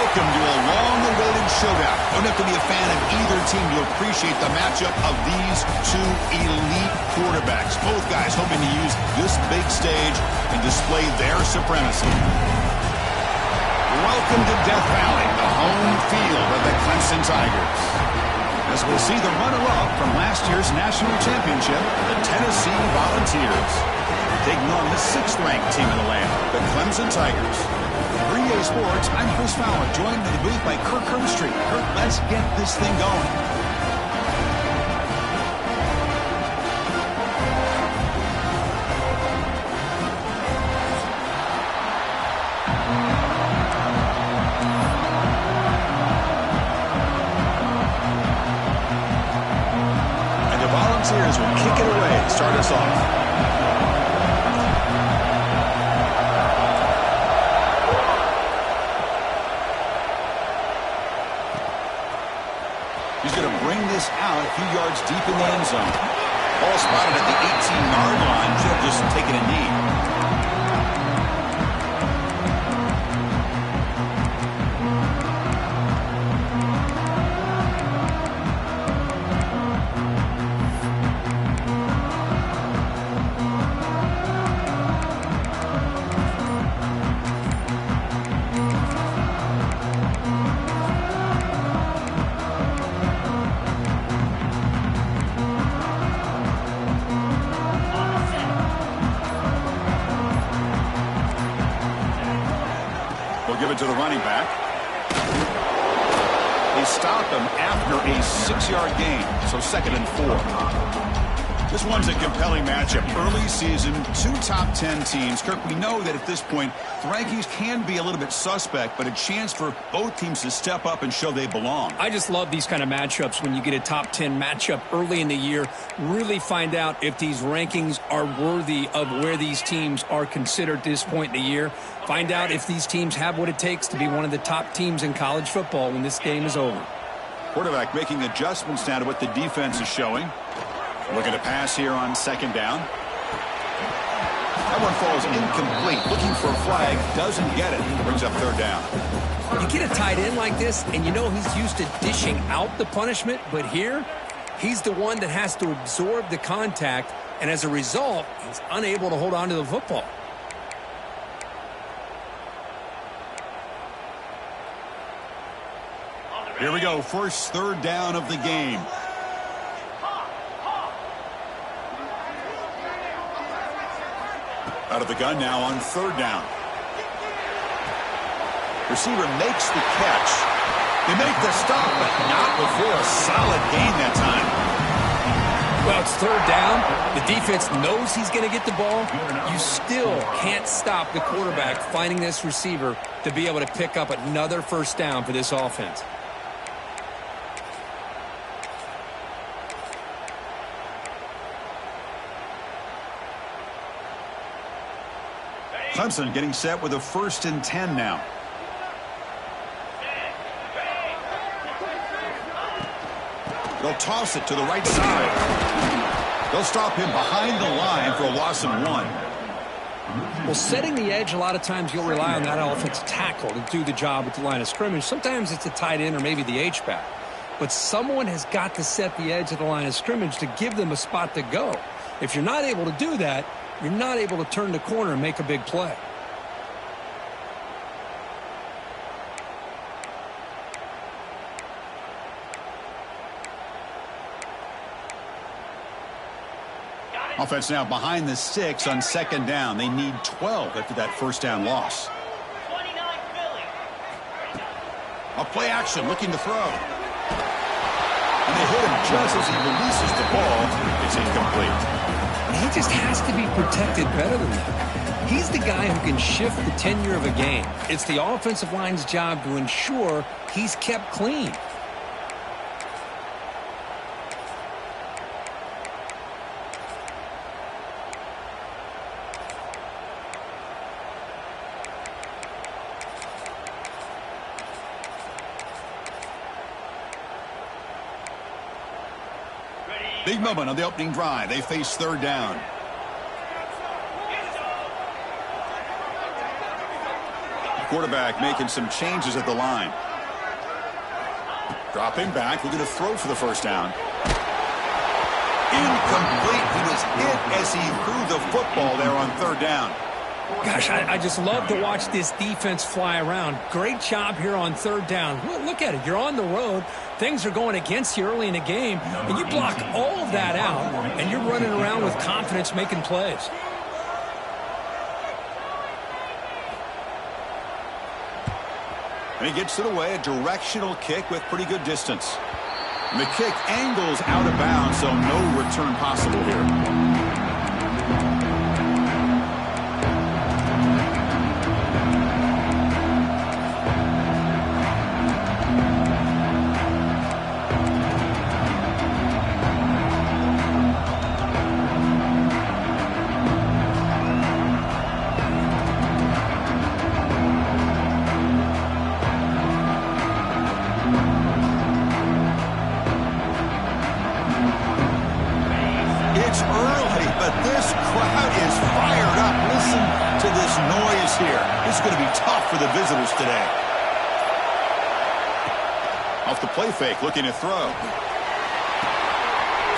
Welcome to a long-awaited showdown. Don't have to be a fan of either team to appreciate the matchup of these two elite quarterbacks. Both guys hoping to use this big stage and display their supremacy. Welcome to Death Valley, the home field of the Clemson Tigers. As we'll see the runner-up from last year's national championship, the Tennessee Volunteers, taking on the 6th-ranked team in the land, the Clemson Tigers. For EA Sports, I'm Chris Fowler, joined in the booth by Kirk Herbstreit. Kirk, let's get this thing going. Volunteers will kick it away to start us off. He's going to bring this out a few yards deep in the end zone. Ball spotted at the 18-yard line. Should have just taken a knee. Give it to the running back. They stopped him after a 6-yard gain, so 2nd and 4. This one's a compelling matchup. Early season, 2 top 10 teams. Kirk, we know that at this point, the rankings can be a little bit suspect, but a chance for both teams to step up and show they belong. I just love these kind of matchups when you get a top 10 matchup early in the year. Really find out if these rankings are worthy of where these teams are considered at this point in the year. Find out if these teams have what it takes to be one of the top teams in college football when this game is over. Quarterback making adjustments now to what the defense is showing. Looking to pass here on 2nd down. That one falls incomplete. Looking for a flag. Doesn't get it. Brings up 3rd down. You get a tight end like this, and you know he's used to dishing out the punishment, but here, he's the one that has to absorb the contact, and as a result, he's unable to hold on to the football. Here we go. First 3rd down of the game. Out of the gun now on 3rd down. Receiver makes the catch. They make the stop, but not before a solid gain that time. Well, it's 3rd down. The defense knows he's going to get the ball. You still can't stop the quarterback finding this receiver to be able to pick up another 1st down for this offense. Clemson getting set with a 1st and 10 now. They'll toss it to the right side. They'll stop him behind the line for a loss of 1. Well, setting the edge, a lot of times you'll rely on that offensive tackle to do the job at the line of scrimmage. Sometimes it's a tight end or maybe the H-back. But someone has got to set the edge of the line of scrimmage to give them a spot to go. If you're not able to do that, you're not able to turn the corner and make a big play. Offense now behind the 6 on 2nd down. They need 12 after that 1st down loss. A play action looking to throw. And they hit him just as he releases the ball. It's incomplete. He just has to be protected better than that. He's the guy who can shift the tenure of a game. It's the offensive line's job to ensure he's kept clean. Big moment on the opening drive. They face 3rd down. Quarterback making some changes at the line. Dropping back, looking to throw for the first down. Incomplete. He was hit as he threw the football there on third down. Gosh, I just love to watch this defense fly around. Great job here on third down. Look at it. You're on the road. Things are going against you early in the game, and you block all of that out, and you're running around with confidence making plays. And he gets it away, a directional kick with pretty good distance. And the kick angles out of bounds, so no return possible here. It's early, but this crowd is fired up. Listen to this noise here. This is going to be tough for the visitors today. Off the play fake, looking to throw.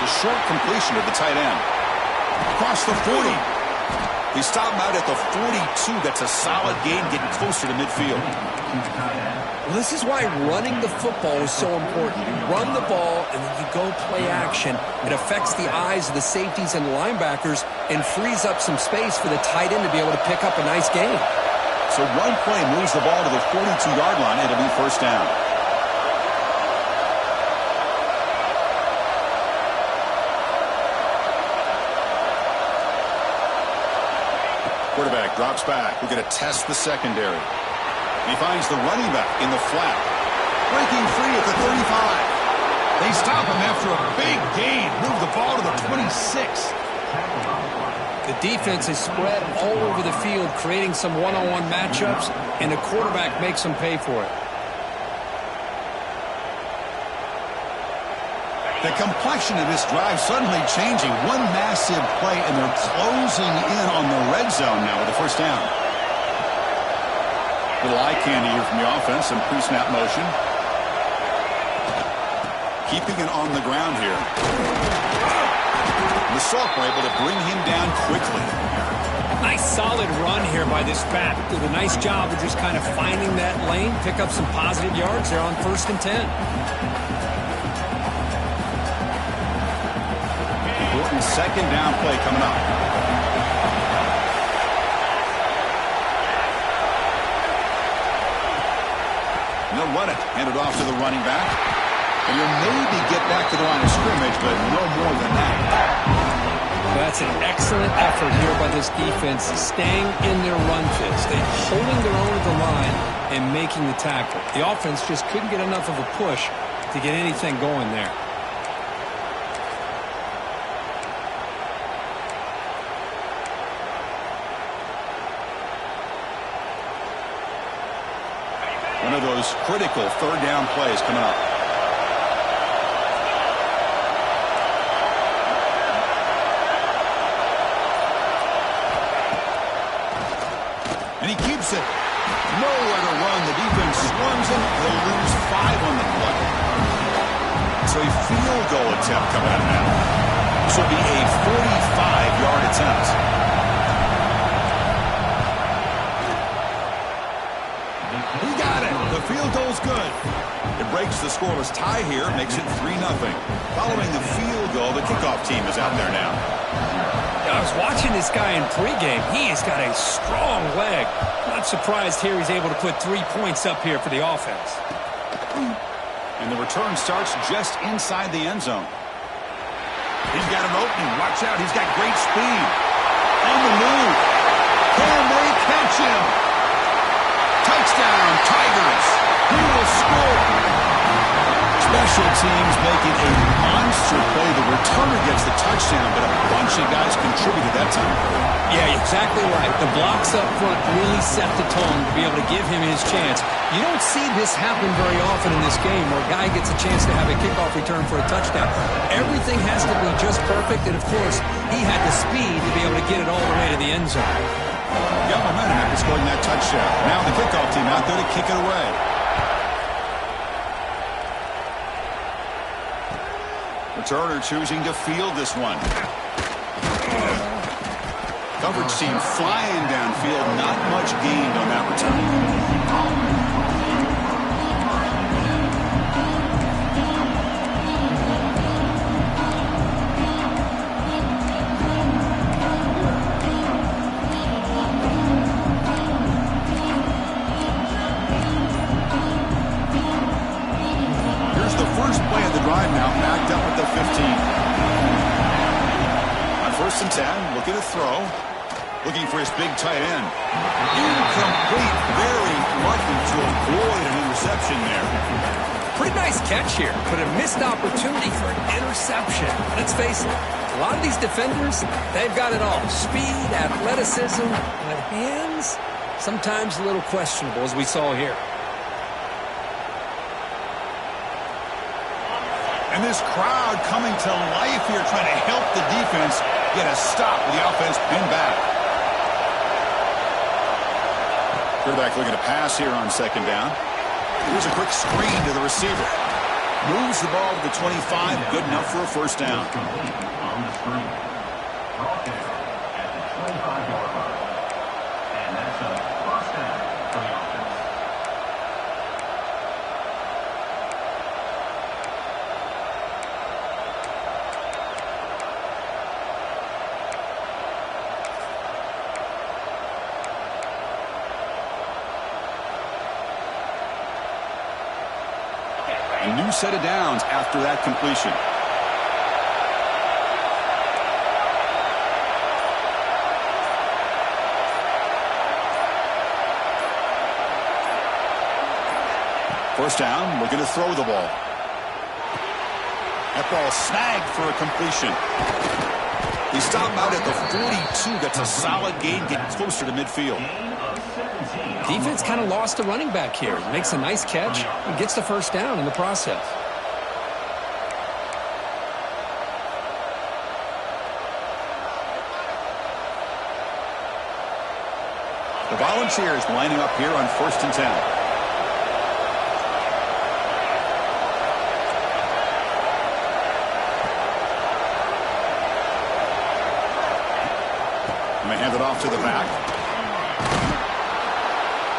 The short completion to the tight end. Across the 40. He stopped out at the 42. That's a solid gain, getting closer to midfield. Well, this is why running the football is so important. You run the ball, and then you go play action. It affects the eyes of the safeties and the linebackers and frees up some space for the tight end to be able to pick up a nice gain. So one play moves the ball to the 42-yard line. It'll be first down. Quarterback drops back. We're going to test the secondary. He finds the running back in the flat. Breaking free at the 35. They stop him after a big gain. Move the ball to the 26. The defense is spread all over the field, creating some one-on-one matchups, and the quarterback makes them pay for it. The complexion of this drive suddenly changing. One massive play, and they're closing in on the red zone now with the first down. Little eye candy here from the offense, some pre-snap motion. Keeping it on the ground here. The Salk were able to bring him down quickly. Nice solid run here by this back. Did a nice job of just kind of finding that lane, pick up some positive yards there on 1st and 10. Important second down play coming up. And they'll run it. Hand it off to the running back. And he'll maybe get back to the line of scrimmage, but no more than that. That's an excellent effort here by this defense, staying in their run fits. They're holding their own at the line and making the tackle. The offense just couldn't get enough of a push to get anything going there. One of those critical third down plays coming up. And he keeps it. Nowhere to run. The defense swarms him. He'll lose 5 on the play. So a field goal attempt coming up now. This will be a 45-yard attempt. He got it. The field goal's good. It breaks the scoreless tie here, makes it 3-0. Following the field goal, the kickoff team is out there now. I was watching this guy in pregame. He has got a strong leg. Not surprised here he's able to put 3 points up here for the offense. And the return starts just inside the end zone. He's got an opening. Watch out. He's got great speed. On the move. Can they catch him? Touchdown, Tigers. Who will score? Special teams making a monster play. The returner gets the touchdown, but a bunch of guys contributed that time. Yeah, exactly right. The blocks up front really set the tone to be able to give him his chance. You don't see this happen very often in this game where a guy gets a chance to have a kickoff return for a touchdown. Everything has to be just perfect, and of course, he had the speed to be able to get it all the way to the end zone. Got momentum after scoring that touchdown. Now the kickoff team out there to kick it away. Returner choosing to field this one. Coverage team flying downfield. Not much gained on that return. The 15. On 1st and 10, looking to throw. Looking for his big tight end. Incomplete, very lucky to avoid an interception there. Pretty nice catch here, but a missed opportunity for an interception. Let's face it, a lot of these defenders, they've got it all. Speed, athleticism, but hands, sometimes a little questionable, as we saw here. And this crowd coming to life here, trying to help the defense get a stop with the offense pinned back. Quarterback looking to pass here on 2nd down. Here's a quick screen to the receiver. Moves the ball to the 25, good enough for a 1st down. On the screen. Broadcast at the 25-yard line. And that's a 1st down for the offense. A new set of downs after that completion. First down, looking to throw the ball. That ball snagged for a completion. He stopped out at the 42, gets a solid gain, getting closer to midfield. Defense kind of lost a running back here. Makes a nice catch and gets the 1st down in the process. The Volunteers lining up here on 1st and 10. Hand it off to the back.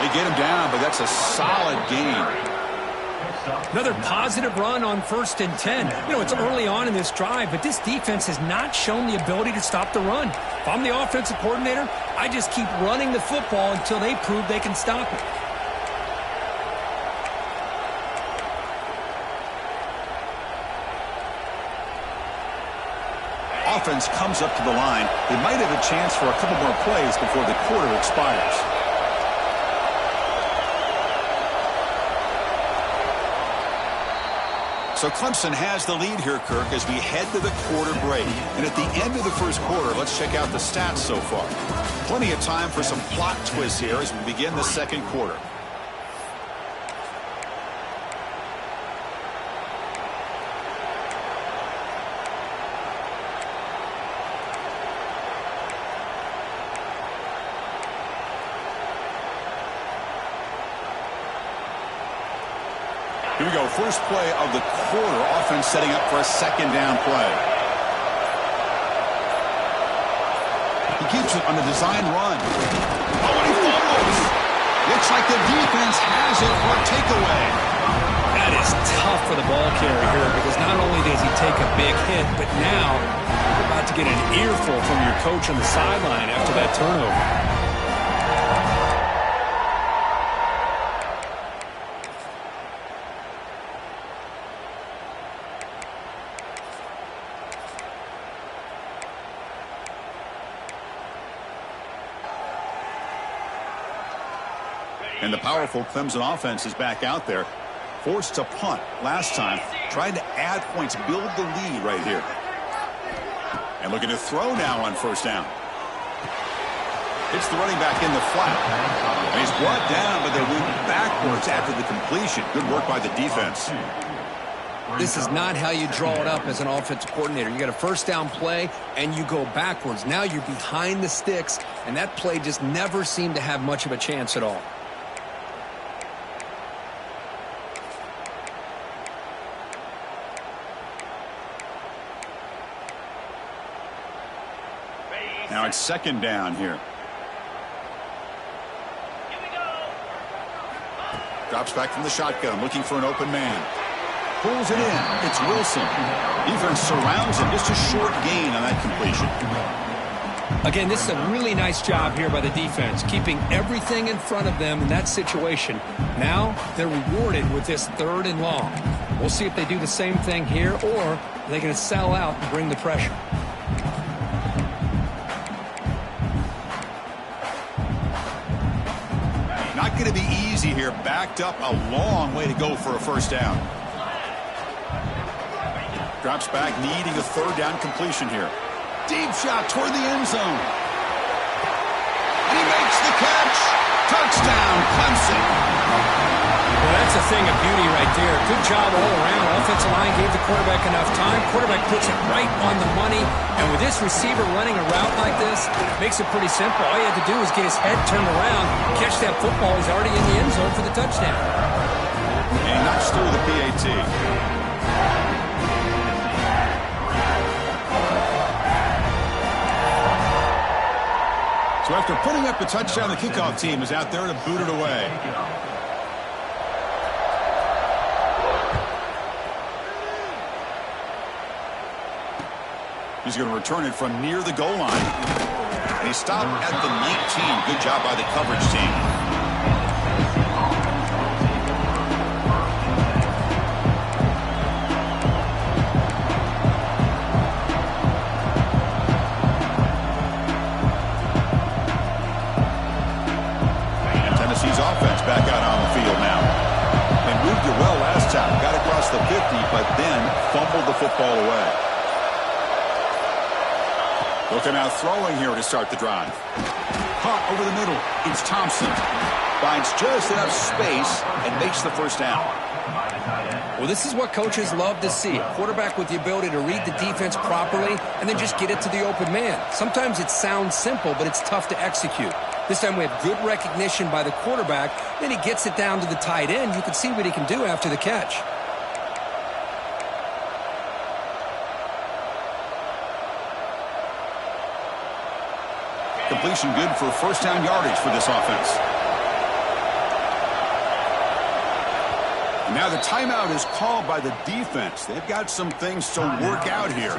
They get him down, but that's a solid gain. Another positive run on 1st and 10. You know, it's early on in this drive, but this defense has not shown the ability to stop the run. If I'm the offensive coordinator, I just keep running the football until they prove they can stop it. Offense comes up to the line. They might have a chance for a couple more plays before the quarter expires. So Clemson has the lead here, Kirk, as we head to the quarter break. And at the end of the 1st quarter, let's check out the stats so far. Plenty of time for some plot twists here as we begin the 2nd quarter. Here we go. First play of the quarter. Offense setting up for a 2nd down play. He keeps it on a design run. Oh, and he fumbles. Looks like the defense has it for a takeaway. That is tough for the ball carrier here because not only does he take a big hit, but now you're about to get an earful from your coach on the sideline after that turnover. And the powerful Clemson offense is back out there. Forced to punt last time. Trying to add points, build the lead right here. And looking to throw now on 1st down. Hits the running back in the flat. And he's brought down, but they went backwards after the completion. Good work by the defense. This is not how you draw it up as an offensive coordinator. You got a 1st down play, and you go backwards. Now you're behind the sticks And that play just never seemed to have much of a chance at all. Now it's second down here. Drops back from the shotgun, looking for an open man. Pulls it in. It's Wilson. Defense surrounds him. Just a short gain on that completion. Again, this is a really nice job here by the defense, keeping everything in front of them in that situation. Now they're rewarded with this 3rd and long. We'll see if they do the same thing here, or they're going to sell out and bring the pressure. Not going to be easy here. Backed up a long way to go for a first down. Drops back, needing a 3rd down completion here. Deep shot toward the end zone. And he makes the catch. Touchdown, Clemson. Well, that's a thing of beauty right there. Good job all around. Offensive line gave the quarterback enough time. Quarterback puts it right on the money. And with this receiver running a route like this, makes it pretty simple. All you have to do is get his head turned around, catch that football. He's already in the end zone for the touchdown. And he knocks through the PAT. So after putting up the touchdown, the kickoff team is out there to boot it away. He's going to return it from near the goal line. And he stopped at the 19. Good job by the coverage team. And Tennessee's offense back out on the field now. They moved it well last time. Got across the 50, but then fumbled the football away. Looking out throwing here to start the drive. Caught over the middle. It's Thompson. Finds just enough space and makes the first down. Well, this is what coaches love to see. A quarterback with the ability to read the defense properly and then just get it to the open man. Sometimes it sounds simple, but it's tough to execute. This time we have good recognition by the quarterback. Then he gets it down to the tight end. You can see what he can do after the catch. Completion good for first down yardage for this offense. And now the timeout is called by the defense. They've got some things to work out here.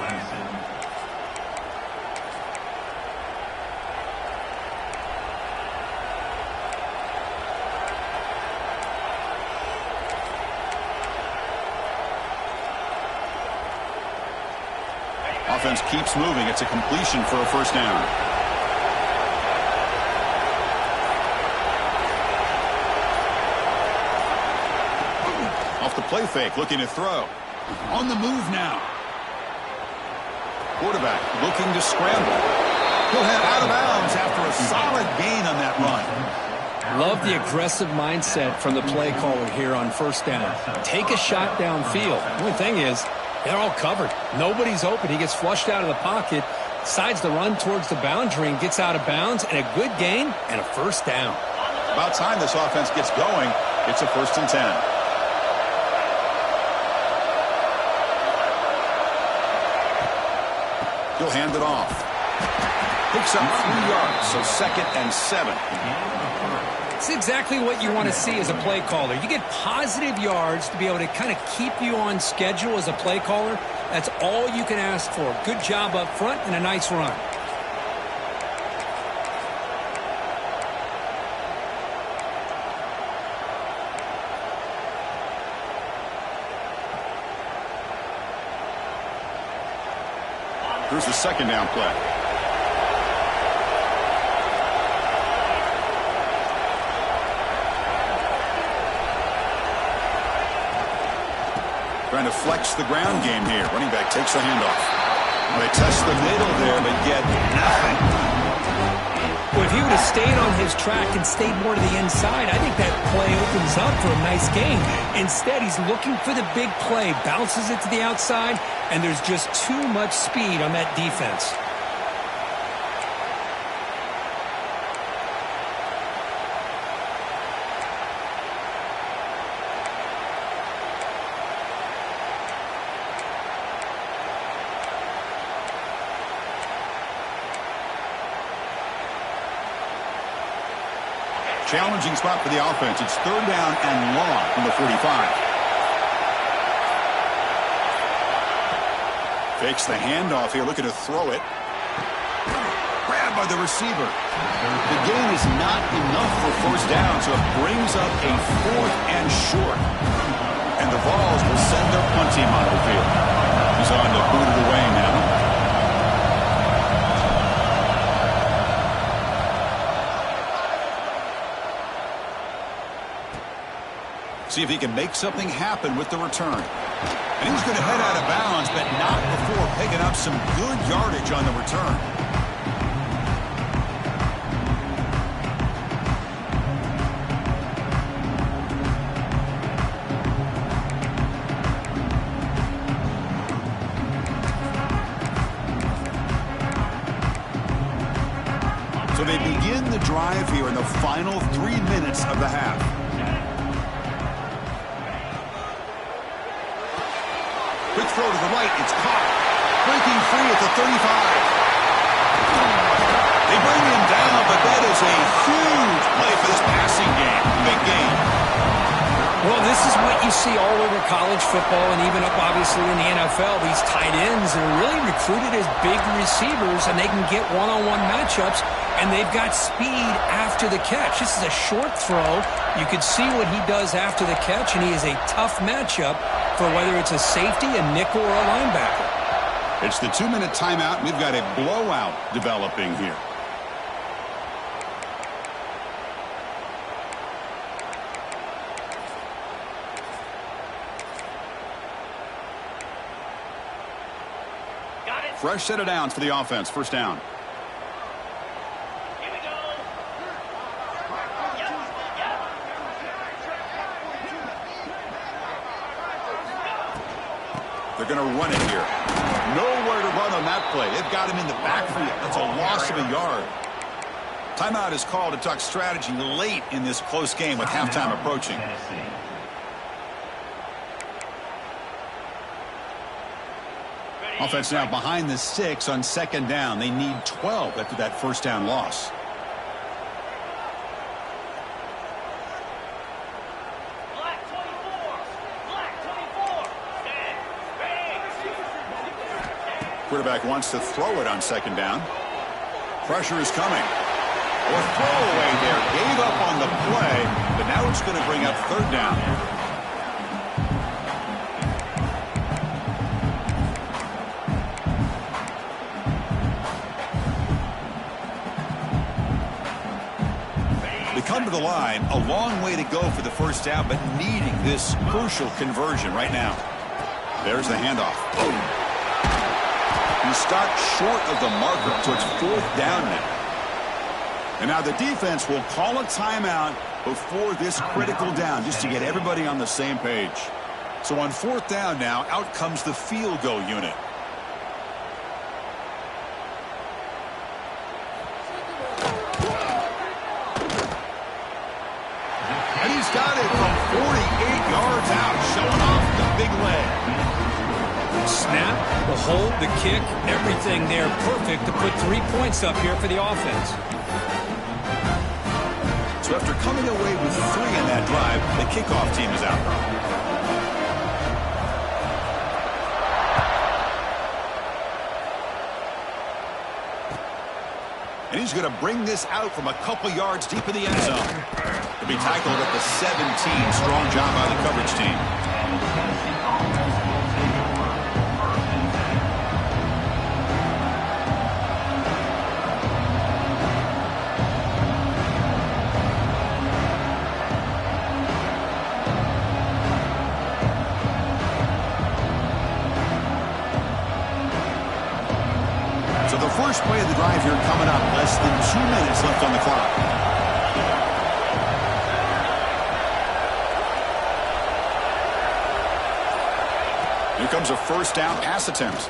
Offense keeps moving. It's a completion for a first down. Off the play fake, looking to throw. On the move now. Quarterback looking to scramble. He'll head out of bounds after a solid gain on that run. Love the aggressive mindset from the play caller here on first down. Take a shot downfield. The only thing is, they're all covered. Nobody's open. He gets flushed out of the pocket, decides to run towards the boundary and gets out of bounds, and a good gain and a first down. About time this offense gets going. It's a 1st and 10. He'll hand it off. Picks up 3 yards, so 2nd and 7. It's exactly what you want to see as a play caller. You get positive yards to be able to kind of keep you on schedule as a play caller. That's all you can ask for. Good job up front and a nice run. Here's the 2nd down play. Trying to flex the ground game here. Running back takes the handoff. They test the middle there, but get nothing. Well, if he would have stayed on his track and stayed more to the inside, I think that play opens up for a nice gain. Instead, he's looking for the big play, bounces it to the outside, and there's just too much speed on that defense. Challenging spot for the offense. It's third down and long from the 45. Fakes the handoff here, looking to throw it. Grabbed by the receiver. The gain is not enough for first down, so it brings up a 4th and short. And the Vols will send their punt team onto the field. He's on to boot it away now. See if he can make something happen with the return. And he's going to head out of bounds, but not before picking up some good yardage on the return. So they begin the drive here in the final 3 minutes of the half. Quick throw to the right. It's caught. Breaking free at the 35. They bring him down, but that is a huge play for this passing game. Big game. Well, this is what you see all over college football and even up, obviously, in the NFL. These tight ends are really recruited as big receivers, and they can get one-on-one matchups, and they've got speed after the catch. This is a short throw. You can see what he does after the catch, and he is a tough matchup for whether it's a safety, a nickel, or a linebacker. It's the 2-minute timeout. We've got a blowout developing here. Fresh set of downs for the offense. First down. They're going to run it here. Nowhere to run on that play. They've got him in the backfield. That's a loss of a yard. Timeout is called to talk strategy late in this close game with halftime approaching. Offense now behind the 6 on second down. They need 12 after that first down loss. Quarterback wants to throw it on second down. Pressure is coming. Or throwaway there. Gave up on the play, but now it's going to bring up third down. They come to the line. A long way to go for the first down, but needing this crucial conversion right now. There's the handoff. He stopped short of the marker, so it's fourth down now. And now the defense will call a timeout before this critical down, just to get everybody on the same page. So on fourth down now, out comes the field goal unit. And he's got it from 48 yards out, showing off the big leg. Snap, the hold, the kick, everything there perfect to put 3 points up here for the offense. So after coming away with 3 in that drive, the kickoff team is out. And he's going to bring this out from a couple yards deep in the end zone. To be tackled at the 17. Strong job by the coverage team. First play of the drive here coming up. Less than 2 minutes left on the clock. Here comes a first down pass attempt.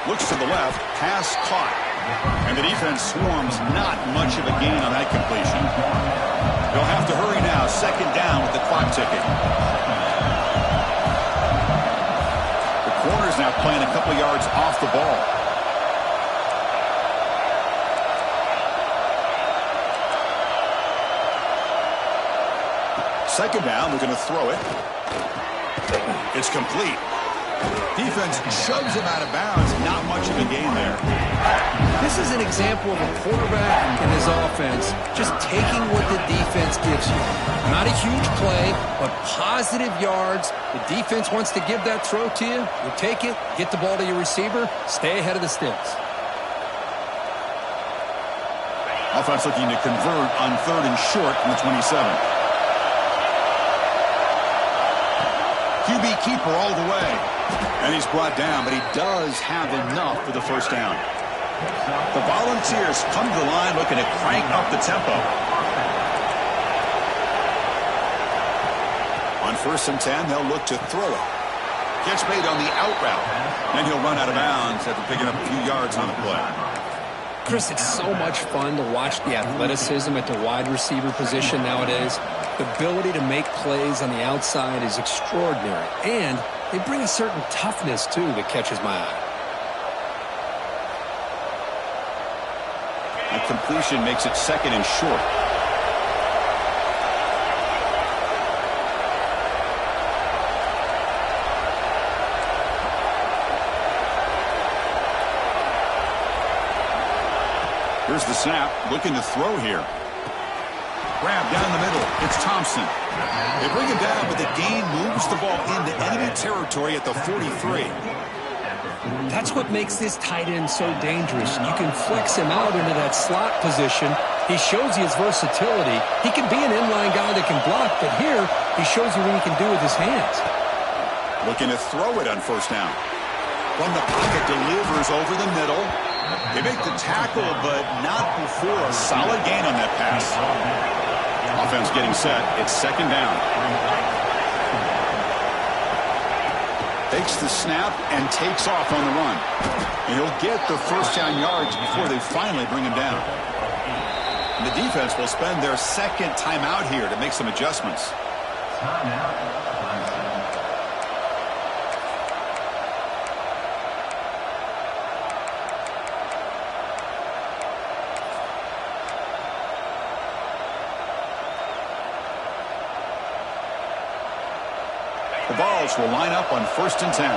Looks to the left. Pass caught. And the defense swarms. Not much of a gain on that completion. They'll have to hurry now. Second down with the clock ticking. The corner's now playing a couple yards off the ball. second down, they're going to throw it. It's complete. Defense shoves him out of bounds. Not much of a gain there. This is an example of a quarterback in his offense just taking what the defense gives you. Not a huge play, but positive yards. The defense wants to give that throw to you. You take it, get the ball to your receiver, stay ahead of the sticks. Offense looking to convert on 3rd and short from the 27. QB keeper all the way. And he's brought down, but he does have enough for the first down. The Volunteers come to the line looking to crank up the tempo. On 1st and 10, they'll look to throw it. Catch made on the out route. Then he'll run out of bounds after picking up a few yards on the play. Chris, it's so much fun to watch the athleticism at the wide receiver position nowadays. The ability to make plays on the outside is extraordinary. And they bring a certain toughness, too, that catches my eye. A completion makes it 2nd and short. Here's the snap, looking to throw here. Grab down the middle. It's Thompson. They bring him down, but the gain moves the ball into enemy territory at the 43. That's what makes this tight end so dangerous. You can flex him out into that slot position. He shows you his versatility. He can be an inline guy that can block, but here he shows you what he can do with his hands. Looking to throw it on 1st down. From the pocket, delivers over the middle. They make the tackle, but not before a solid gain on that pass. Offense getting set. It's 2nd down. Takes the snap and takes off on the run. And he'll get the first down yards before they finally bring him down. And the defense will spend their 2nd timeout here to make some adjustments. The Vols will line up on 1st and 10.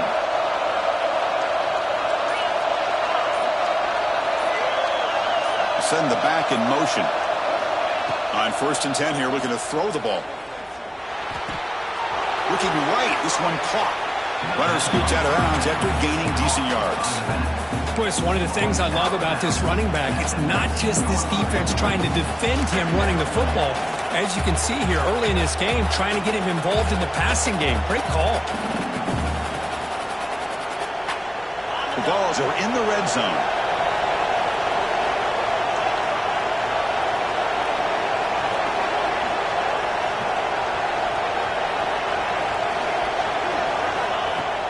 Send the back in motion. On 1st and 10 here, looking to throw the ball. Looking right, this one caught. Runner scoots out of bounds after gaining decent yards. Chris, one of the things I love about this running back, it's not just this defense trying to defend him running the football. As you can see here early in this game, trying to get him involved in the passing game. Great call. The Vols are in the red zone.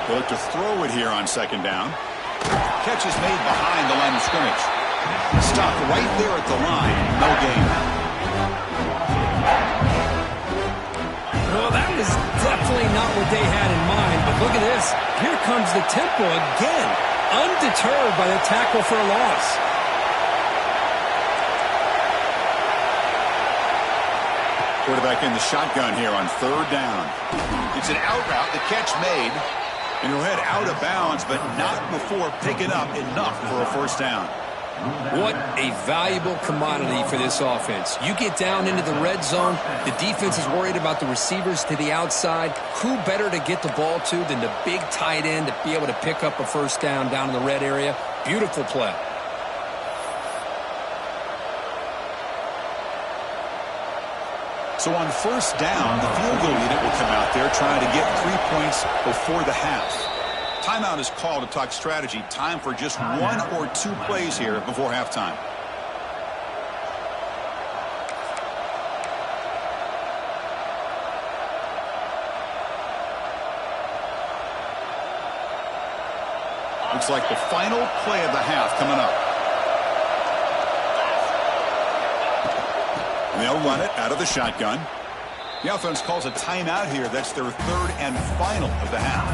They look to throw it here on 2nd down. Catch is made behind the line of scrimmage. Stopped right there at the line. No gain. Well, that was definitely not what they had in mind, but look at this. Here comes the tempo again, undeterred by the tackle for a loss. Quarterback in the shotgun here on 3rd down. It's an out route, the catch made, and he'll head out of bounds, but not before picking up enough for a 1st down. What a valuable commodity for this offense. You get down into the red zone, the defense is worried about the receivers to the outside. Who better to get the ball to than the big tight end to be able to pick up a 1st down in the red area? Beautiful play. So on 1st down, the field goal unit will come out there trying to get 3 points before the half. Timeout is called to talk strategy. Time for just 1 or 2 plays here before halftime. Looks like the final play of the half coming up. And they'll run it out of the shotgun. The offense calls a timeout here. That's their 3rd and final of the half.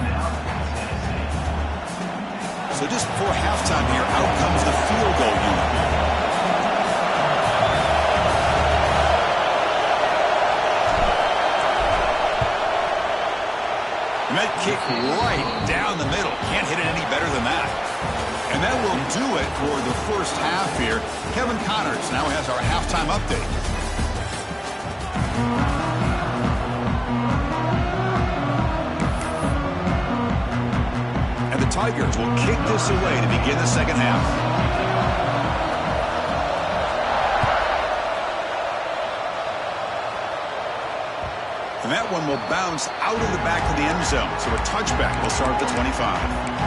So just before halftime here, out comes the field goal unit. And that kick right down the middle. Can't hit it any better than that. And that will do it for the first half here. Kevin Connors now has our halftime update. And the Tigers will kick this away to begin the second half. And that one will bounce out of the back of the end zone. So a touchback will start at the 25.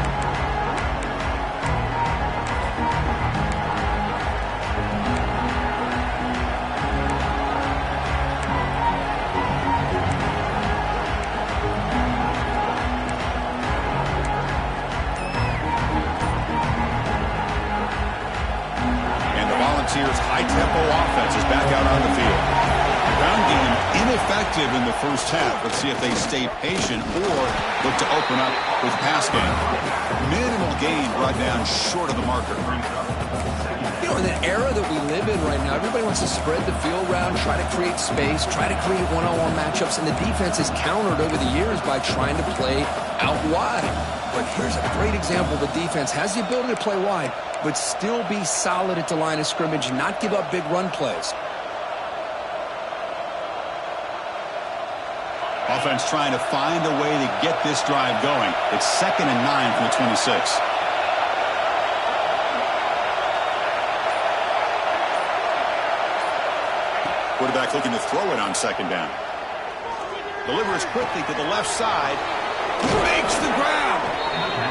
High-tempo offense is back out on the field. Ground game ineffective in the first half. Let's see if they stay patient or look to open up with pass game. Minimal gain brought down short of the marker. You know, in the era that we live in right now, everybody wants to spread the field around, try to create space, try to create one-on-one matchups, and the defense is countered over the years by trying to play out wide. But here's a great example. The defense has the ability to play wide, but still be solid at the line of scrimmage and not give up big run plays. Offense trying to find a way to get this drive going. It's 2nd and 9 from the 26. Quarterback looking to throw it on 2nd down. Delivers quickly to the left side. Breaks the ground.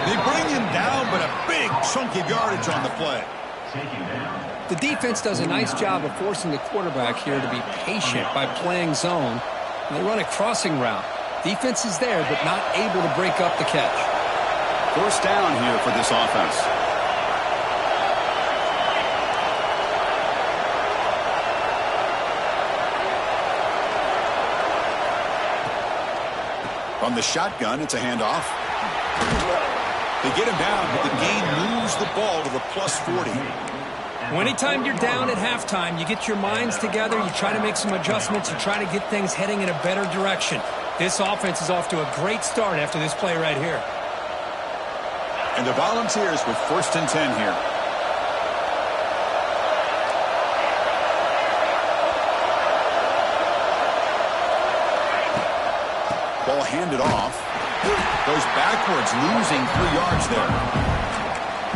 They bring him down, but a big chunk of yardage on the play. The defense does a nice job of forcing the quarterback here to be patient by playing zone. They run a crossing route. Defense is there, but not able to break up the catch. First down here for this offense. From the shotgun, it's a handoff. They get him down, but the gain moves the ball to the plus 40. Well, anytime you're down at halftime, you get your minds together, you try to make some adjustments, you try to get things heading in a better direction. This offense is off to a great start after this play right here. And the Volunteers with 1st and 10 here. Ball handed off. Goes backwards, losing 3 yards there.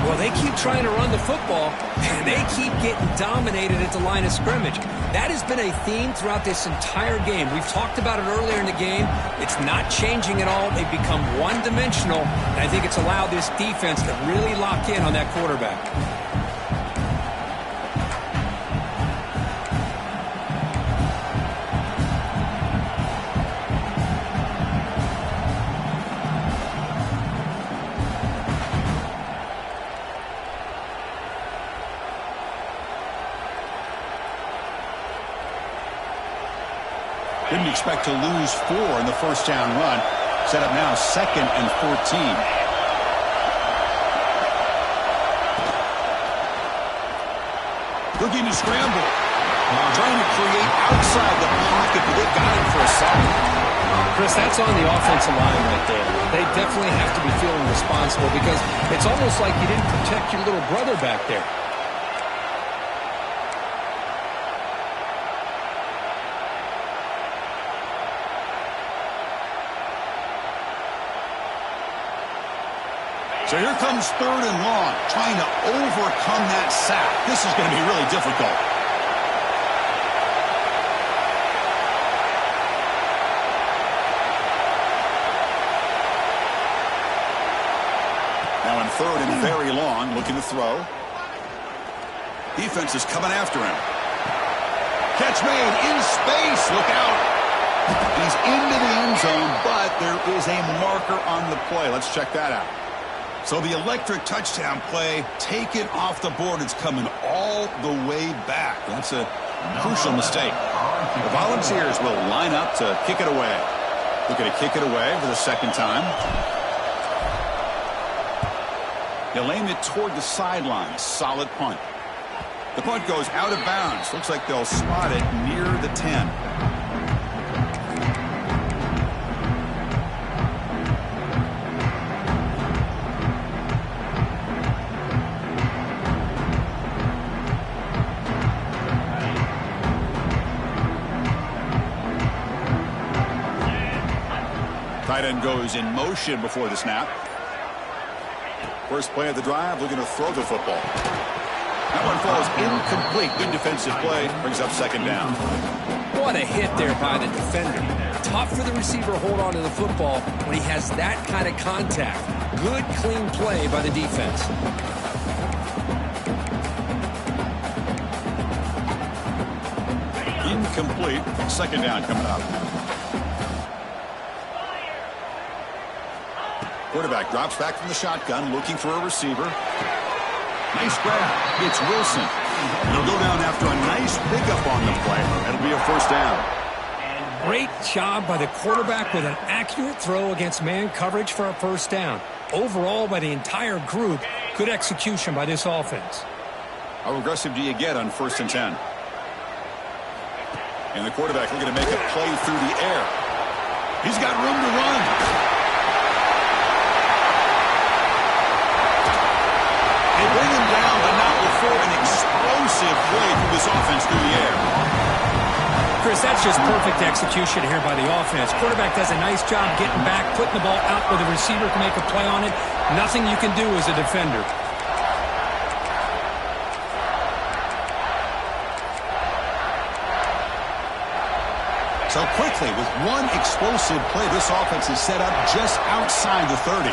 Well, they keep trying to run the football, and they keep getting dominated at the line of scrimmage. That has been a theme throughout this entire game. We've talked about it earlier in the game. It's not changing at all. They've become one-dimensional, and I think it's allowed this defense to really lock in on that quarterback. Didn't expect to lose 4 in the first down run. Set up now 2nd and 14. Looking to scramble. Trying to create outside the pocket, but they got him for a second. Chris, that's on the offensive line right there. They definitely have to be feeling responsible because it's almost like you didn't protect your little brother back there. So here comes 3rd and long, trying to overcome that sack. This is going to be really difficult. Now in 3rd and very long, looking to throw. Defense is coming after him. Catch made in space. Look out. He's into the end zone, but there is a marker on the play. Let's check that out. So the electric touchdown play taken off the board. It's coming all the way back. That's a crucial mistake. The Volunteers will line up to kick it away. Looking to kick it away for the 2nd time. They'll aim it toward the sideline. Solid punt. The punt goes out of bounds. Looks like they'll spot it near the 10. Tight end goes in motion before the snap. First play of the drive, looking to throw the football. That one falls incomplete. Good defensive play. Brings up second down. What a hit there by the defender. Tough for the receiver to hold on to the football when he has that kind of contact. Good, clean play by the defense. Incomplete. Second down coming up. Quarterback drops back from the shotgun, looking for a receiver. Nice grab. It's Wilson. He'll go down after a nice pickup on the play. That'll be a first down. Great job by the quarterback with an accurate throw against man coverage for a first down. Overall, by the entire group, good execution by this offense. How aggressive do you get on 1st and 10? And the quarterback looking to make a play through the air. He's got room to run. They bring him down, but not before an explosive play through this offense through the air. Chris, that's just perfect execution here by the offense. Quarterback does a nice job getting back, putting the ball out where the receiver can make a play on it. Nothing you can do as a defender. So quickly, with one explosive play, this offense is set up just outside the 30.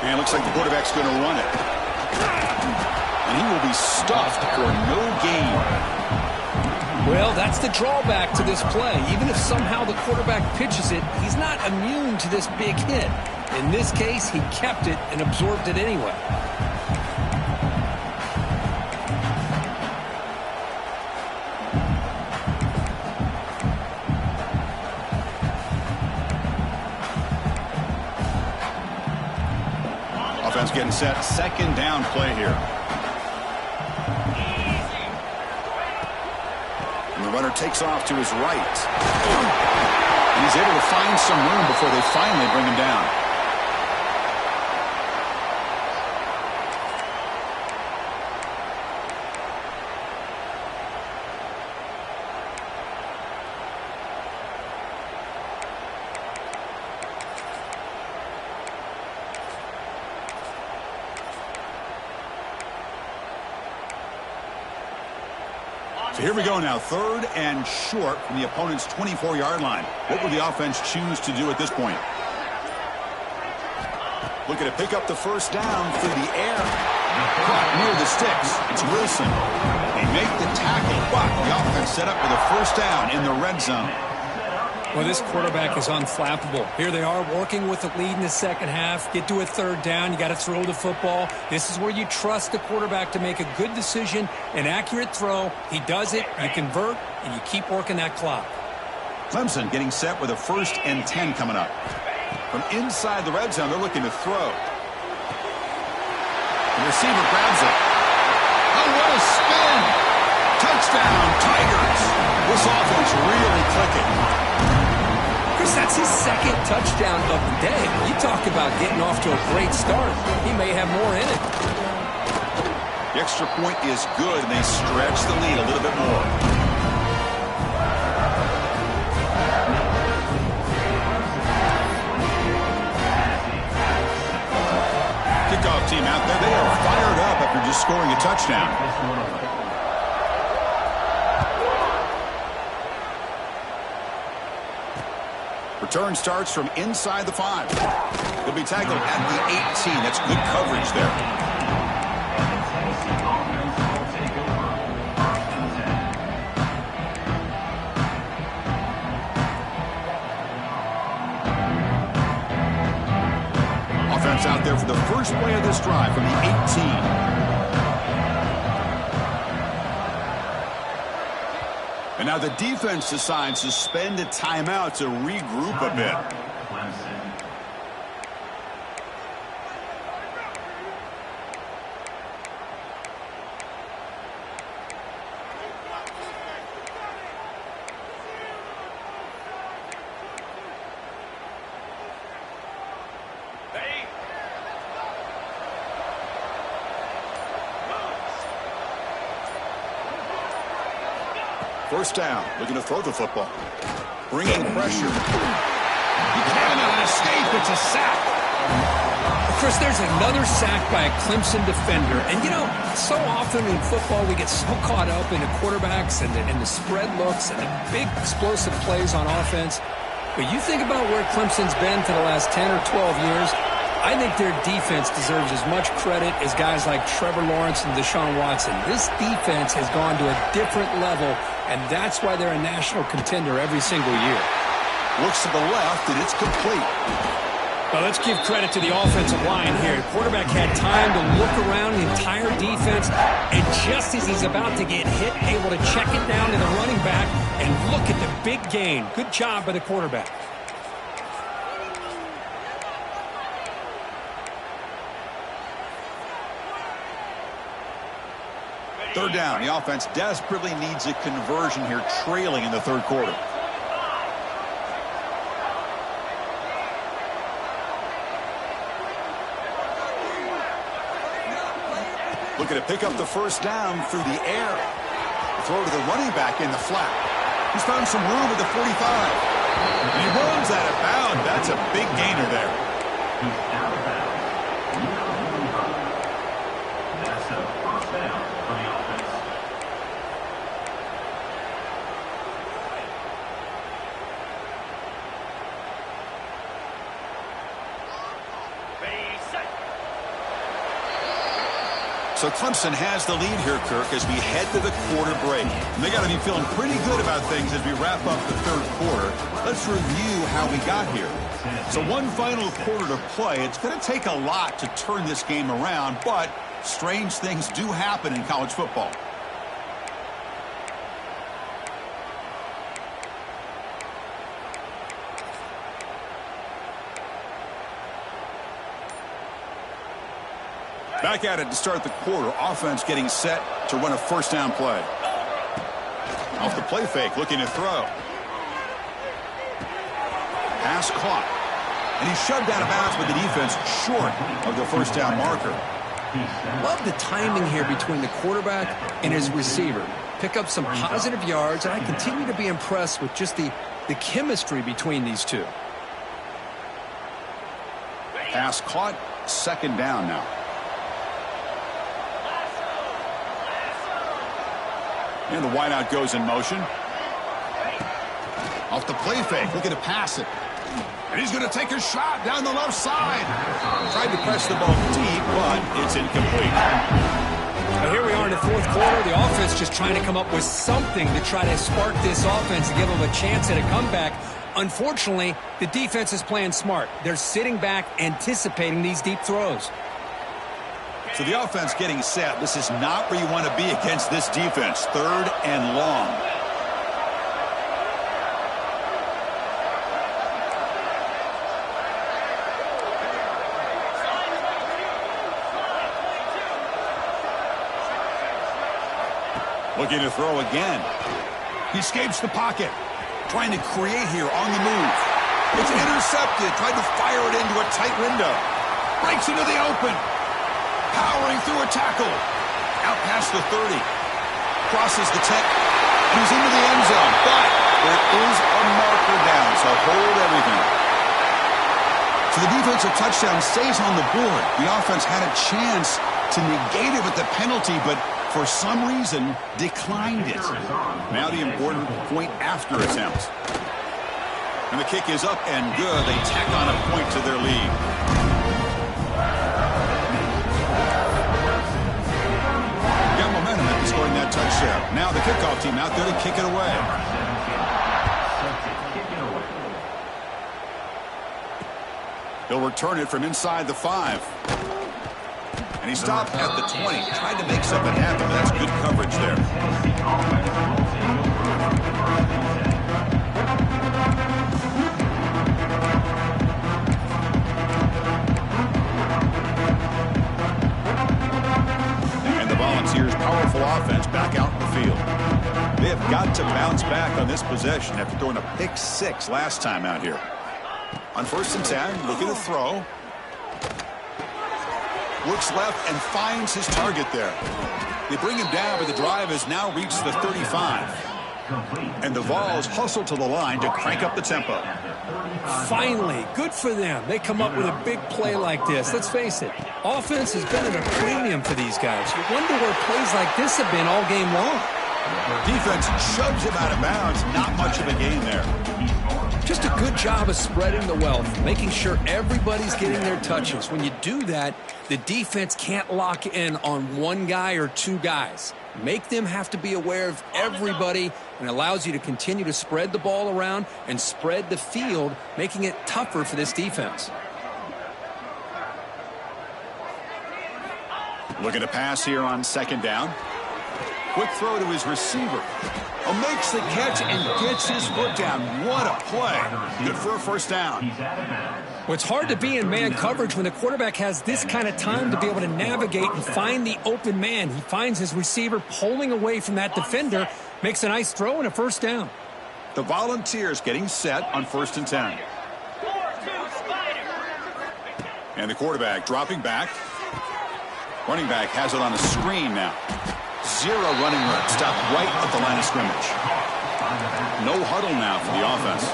And it looks like the quarterback's going to run it. And he will be stuffed for no gain. Well, that's the drawback to this play. Even if somehow the quarterback pitches it, he's not immune to this big hit. In this case, he kept it and absorbed it anyway. Offense getting set. Second down play here. And the runner takes off to his right. And he's able to find some room before they finally bring him down. So here we go now, 3rd and short from the opponent's 24-yard line. What will the offense choose to do at this point? Looking to pick up the first down through the air. Caught near the sticks. It's Wilson. They make the tackle, but the offense set up with a first down in the red zone. Well, this quarterback is unflappable. Here they are working with the lead in the second half. Get to a 3rd down. You got to throw the football. This is where you trust the quarterback to make a good decision, an accurate throw. He does it, you convert, and you keep working that clock. Clemson getting set with a 1st and 10 coming up. From inside the red zone, they're looking to throw. The receiver grabs it. Oh, what a spin! Touchdown, Tigers! This offense really clicking. That's his 2nd touchdown of the day. You talk about getting off to a great start. He may have more in it. The extra point is good, and they stretch the lead a little bit more. Kickoff team out there. They are fired up after just scoring a touchdown. Return starts from inside the 5. He'll be tackled at the 18. That's good coverage there. Offense out there for the first play of this drive from the 18. And now the defense decides to spend a timeout to regroup a bit. First down, looking to throw the football. Bringing pressure. He cannot escape. It's a sack. Chris, there's another sack by a Clemson defender. And, you know, so often in football we get so caught up in the quarterbacks and the spread looks and the big explosive plays on offense. But you think about where Clemson's been for the last 10 or 12 years, I think their defense deserves as much credit as guys like Trevor Lawrence and Deshaun Watson. This defense has gone to a different level, and that's why they're a national contender every single year. Looks to the left, and it's complete. Well, let's give credit to the offensive line here. The quarterback had time to look around the entire defense, and just as he's about to get hit, able to check it down to the running back, and look at the big gain. Good job by the quarterback. Third down. The offense desperately needs a conversion here, trailing in the third quarter. Looking to pick up the first down through the air. Throw to the running back in the flat. He's found some room at the 45. And he runs out of bounds. That's a big gainer there. He's out of bounds. That's a first down for the offense. So Clemson has the lead here, Kirk, as we head to the quarter break. And they got to be feeling pretty good about things as we wrap up the third quarter. Let's review how we got here. So one final quarter to play. It's going to take a lot to turn this game around, but strange things do happen in college football. Back at it to start the quarter. Offense getting set to run a first down play. Off the play fake, looking to throw. Pass caught. And he's shoved out of bounds with the defense short of the first down marker. Love the timing here between the quarterback and his receiver. Pick up some positive yards, and I continue to be impressed with just the chemistry between these two. Pass caught. Second down now. And the wideout goes in motion. Off the play fake, looking to pass it. And he's going to take a shot down the left side. Tried to press the ball deep, but it's incomplete. Now here we are in the fourth quarter. The offense just trying to come up with something to try to spark this offense and give them a chance at a comeback. Unfortunately, the defense is playing smart. They're sitting back, anticipating these deep throws. So the offense getting set. This is not where you want to be against this defense. Third and long. Looking to throw again. He escapes the pocket. Trying to create here on the move. It's intercepted. Tried to fire it into a tight window. Breaks into the open. Powering through a tackle. Out past the 30. Crosses the 10. And he's into the end zone. But there is a marker down, so hold everything. So the defensive touchdown stays on the board. The offense had a chance to negate it with the penalty, but for some reason declined it. Now the important point after attempt. And the kick is up and good. They tack on a point to their lead. Scoring that touchdown. Now the kickoff team out there to kick it away. He'll return it from inside the 5. And he stopped at the 20. Tried to make something happen, but that's good coverage there. Volunteers' powerful offense back out in the field. They have got to bounce back on this possession after throwing a pick 6 last time out here. On first and 10, looking to throw. Looks left and finds his target there. They bring him down, but the drive has now reached the 35. Complete. And the Vols hustle to the line to crank up the tempo. Finally, good for them. They come up with a big play like this. Let's face it, offense has been at a premium for these guys. You wonder where plays like this have been all game long. Defense shoves him out of bounds. Not much of a gain there. Just a good job of spreading the wealth, making sure everybody's getting their touches. When you do that, the defense can't lock in on one guy or two guys. Make them have to be aware of everybody, and allows you to continue to spread the ball around and spread the field, making it tougher for this defense. Looking to pass here on second down. Quick throw to his receiver. Makes the catch and gets his foot down. What a play. Good for a first down. Well, it's hard to be in man coverage when the quarterback has this kind of time to be able to navigate and find the open man. He finds his receiver pulling away from that defender, makes a nice throw and a first down. The Volunteers getting set on 1st and 10. And the quarterback dropping back. Running back has it on a screen now. Zero running room. Stopped right at the line of scrimmage. No huddle now for the offense.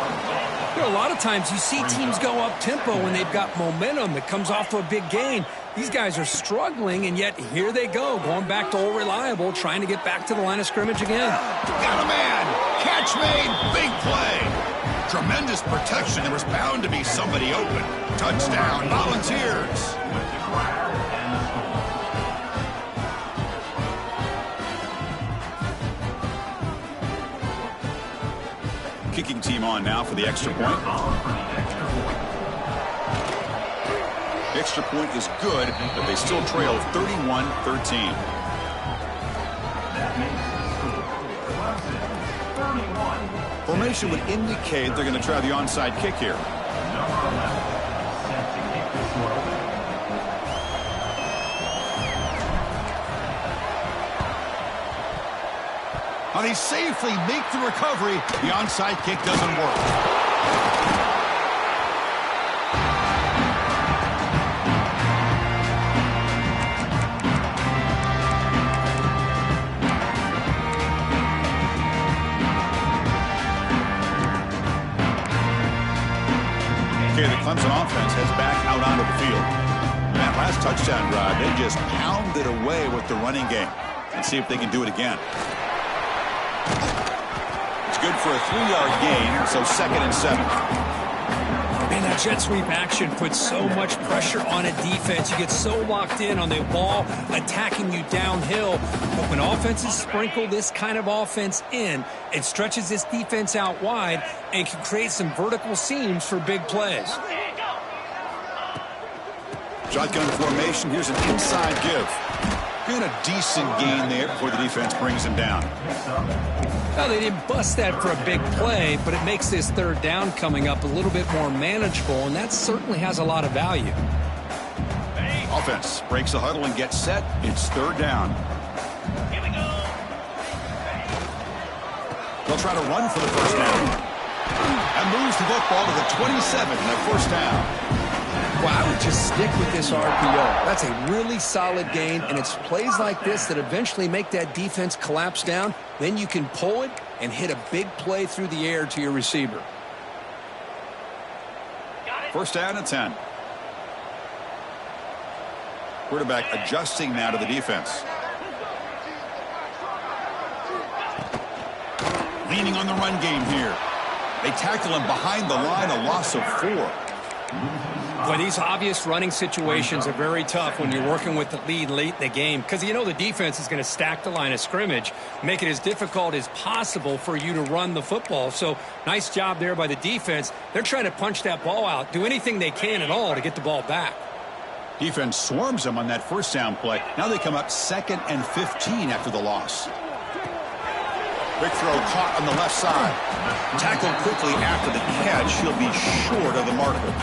You know, a lot of times you see teams go up-tempo when they've got momentum that comes off to a big gain. These guys are struggling, and yet here they go, going back to old reliable, trying to get back to the line of scrimmage again. Got a man. Catch made. Big play. Tremendous protection. There was bound to be somebody open. Touchdown, Volunteers. Kicking team on now for the extra point. Extra point is good, but they still trail 31-13. Formation would indicate they're going to try the onside kick here. Now they safely make the recovery. The onside kick doesn't work. Okay, the Clemson offense heads back out onto the field. That last touchdown drive, they just pounded away with the running game. And see if they can do it again. Good for a 3-yard gain, so 2nd and 7. Man, that jet sweep action puts so much pressure on a defense. You get so locked in on the ball attacking you downhill. But when offenses sprinkle this kind of offense in, it stretches this defense out wide and can create some vertical seams for big plays. Shotgun formation. Here's an inside give. And a decent gain there before the defense brings him down. Well, they didn't bust that for a big play, but it makes this third down coming up a little bit more manageable, and that certainly has a lot of value. Offense breaks the huddle and gets set. It's third down. Here we go. They'll try to run for the first down. And moves the football to the 27 and a first down. Well, I would just stick with this RPO. That's a really solid gain, and it's plays like this that eventually make that defense collapse down. Then you can pull it and hit a big play through the air to your receiver. First down and 10. Quarterback adjusting now to the defense. Leaning on the run game here. They tackle him behind the line, a loss of 4. Boy, these obvious running situations are very tough when you're working with the lead late in the game, because you know the defense is going to stack the line of scrimmage, make it as difficult as possible for you to run the football. So nice job there by the defense. They're trying to punch that ball out, do anything they can at all to get the ball back. Defense swarms them on that first down play. Now they come up 2nd and 15 after the loss. Quick throw caught on the left side. Tackled quickly after the catch. He'll be short of the marker.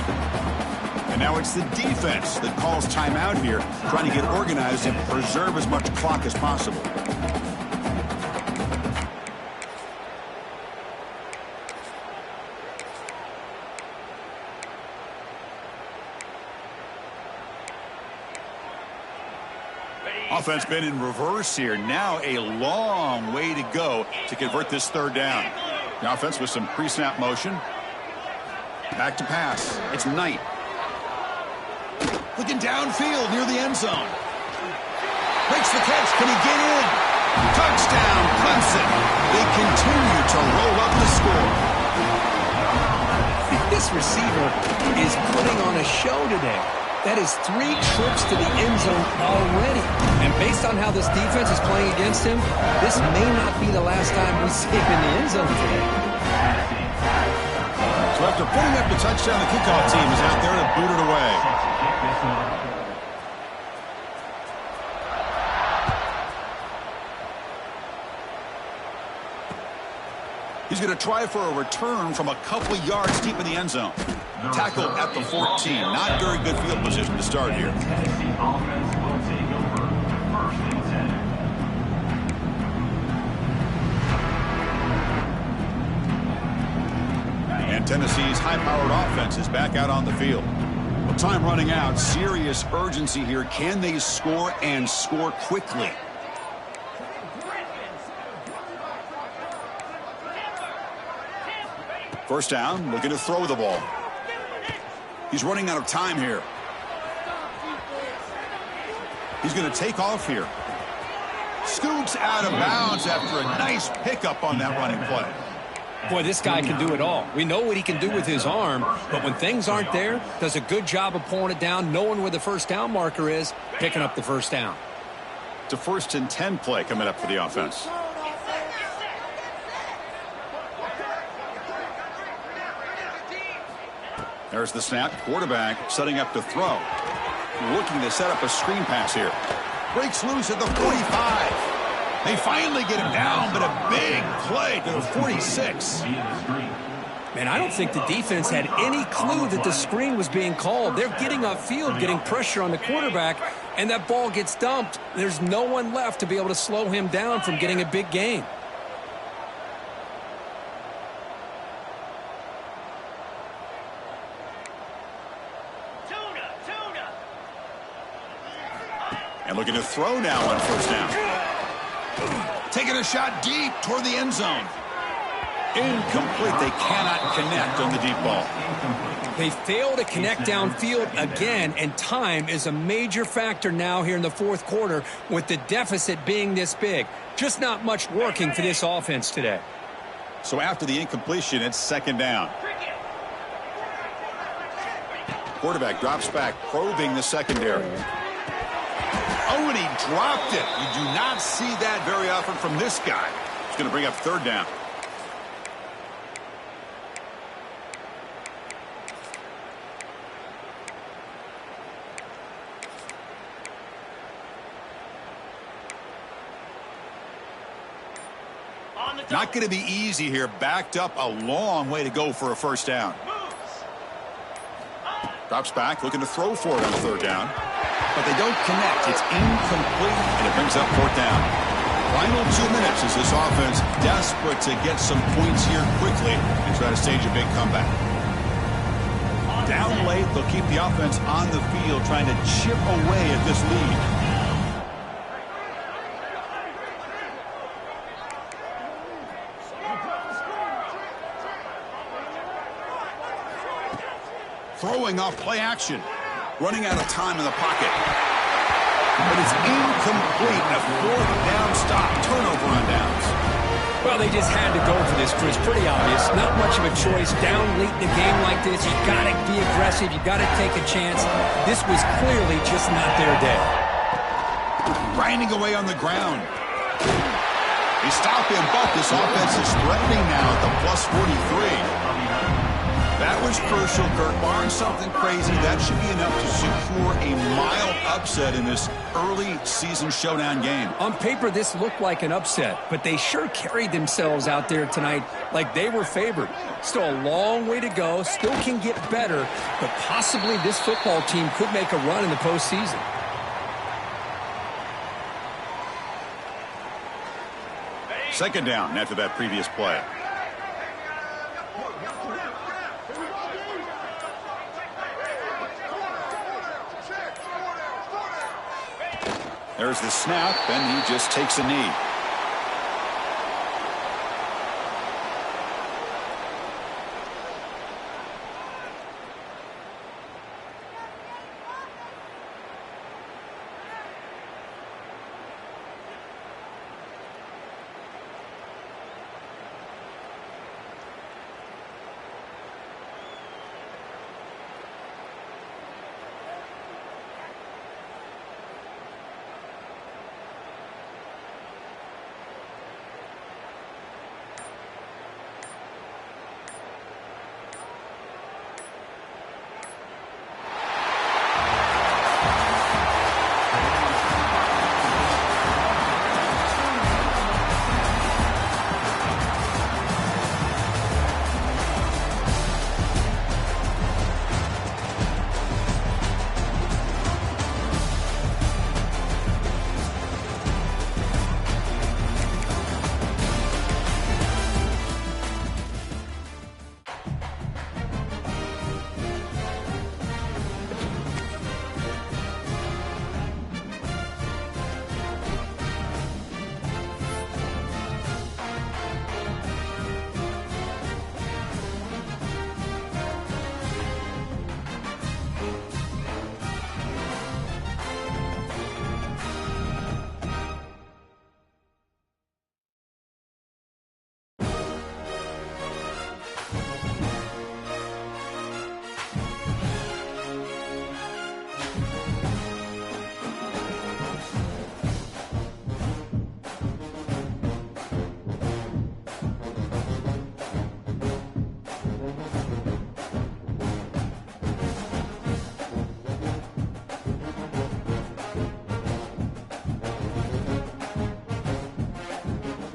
And now it's the defense that calls timeout here, trying to get organized and preserve as much clock as possible. Offense been in reverse here. Now a long way to go to convert this third down. The offense with some pre-snap motion. Back to pass. It's Knight. Looking downfield near the end zone. Makes the catch. Can he get in? Touchdown, Clemson. They continue to roll up the score. This receiver is putting on a show today. That is 3 trips to the end zone already. And based on how this defense is playing against him, this may not be the last time we see him in the end zone today. So after putting up the touchdown, the kickoff team is out there to boot it away. He's going to try for a return from a couple of yards deep in the end zone. Tackle at the 14. Not very good field position to start here. And Tennessee's high-powered offense is back out on the field. Well, time running out. Serious urgency here. Can they score and score quickly? First down, looking to throw the ball. He's running out of time here. He's going to take off here. Scoots out of bounds after a nice pickup on that running play. Boy, this guy can do it all. We know what he can do with his arm, but when things aren't there, does a good job of pulling it down, knowing where the first down marker is, picking up the first down. It's a 1st and 10 play coming up for the offense. There's the snap. Quarterback setting up to throw. Looking to set up a screen pass here. Breaks loose at the 45. They finally get him down, but a big play to the 46. Man, I don't think the defense had any clue that the screen was being called. They're getting upfield, getting pressure on the quarterback, and that ball gets dumped. There's no one left to be able to slow him down from getting a big gain. And looking to throw now on first down. Taking a shot deep toward the end zone. Incomplete. They cannot connect on the deep ball. They fail to connect downfield again, and time is a major factor now here in the fourth quarter with the deficit being this big. Just not much working for this offense today. So after the incompletion, it's second down. Quarterback drops back, probing the secondary. Oh, and he dropped it. You do not see that very often from this guy. He's going to bring up third down. Not going to be easy here. Backed up a long way to go for a first down. Drops back, looking to throw for it on third down. But they don't connect. It's incomplete, and it brings up fourth down. Final 2 minutes as this offense desperate to get some points here quickly and try to stage a big comeback. Down late, they'll keep the offense on the field trying to chip away at this lead. Throwing off play action. Running out of time in the pocket. But it's incomplete. A fourth down stop. Turnover on downs. Well, they just had to go for this, Chris. Pretty obvious. Not much of a choice. Down late in the game like this, you got to be aggressive. You got to take a chance. This was clearly just not their day. Grinding away on the ground. They stop him, but this offense is threatening now at the plus 43. That was crucial, Kirk. Barring something crazy, that should be enough to secure a mild upset in this early season showdown game. On paper, this looked like an upset, but they sure carried themselves out there tonight like they were favored. Still a long way to go, still can get better, but possibly this football team could make a run in the postseason. Second down after that previous play. There's the snap, and he just takes a knee.